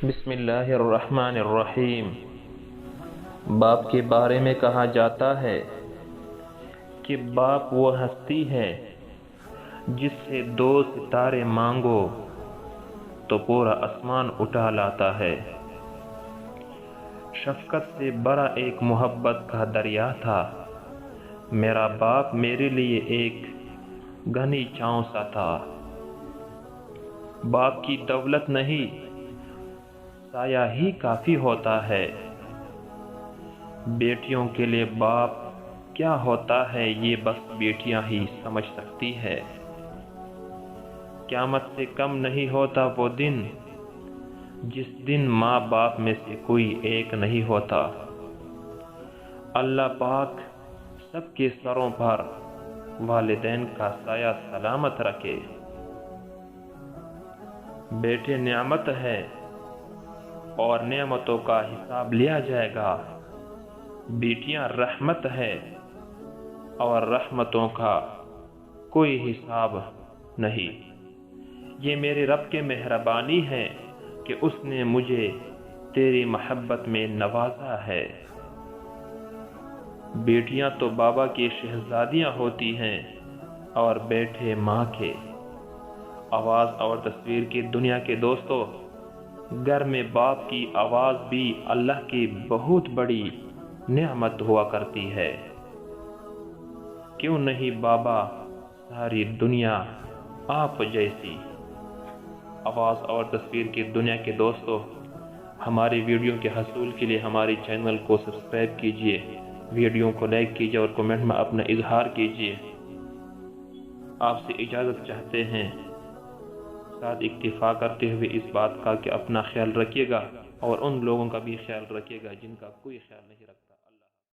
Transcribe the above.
بسم اللہ الرحمن الرحیم۔ باپ کے بارے میں کہا جاتا ہے کہ باپ وہ ہستی ہے جس سے 2 ستارے مانگو تو پورا آسمان اٹھا لاتا ہے۔ شفقت سے بڑا ایک محبت کا دریا تھا۔ میرا باپ میرے لیے ایک گھنی چھاؤں سا تھا۔ باپ کی دولت نہیں، سایہ ہی کافی ہوتا ہے۔ بیٹیوں کے لیے باپ کیا ہوتا ہے یہ بس بیٹیاں ہی سمجھ سکتی ہے۔ قیامت سے کم نہیں ہوتا وہ دن جس دن ماں باپ میں سے کوئی ایک نہیں ہوتا۔ اللہ پاک سب کے سروں پر والدین کا سایہ سلامت رکھے۔ بیٹے نعمت ہے اور نعمتوں کا حساب لیا جائے گا۔ بیٹیاں رحمت ہے اور رحمتوں کا کوئی حساب نہیں۔ یہ میرے رب کی مہربانی ہے کہ اس نے مجھے تیری محبت میں نوازا ہے۔ بیٹیاں تو بابا کی شہزادیاں ہوتی ہیں اور بیٹے ماں کے۔ آواز اور تصویر کی دنیا کے دوستو، گھر میں باپ کی آواز بھی اللہ کی بہت بڑی نعمت ہوا کرتی ہے۔ کیوں نہیں بابا ساری دنیا آپ جیسی۔ آواز اور تصویر کی دنیا کے دوستو، ہماری ویڈیو کے حصول کے لیے ہمارے چینل کو سبسکرائب کیجئے، ویڈیو کو لائک کیجئے اور کمنٹ میں اپنا اظہار کیجئے۔ آپ سے اجازت چاہتے ہیں، ساتھ اکتفا کرتے ہوئے اس بات کا کہ اپنا خیال رکھیے گا اور ان لوگوں کا بھی خیال رکھیے گا جن کا کوئی خیال نہیں رکھتا۔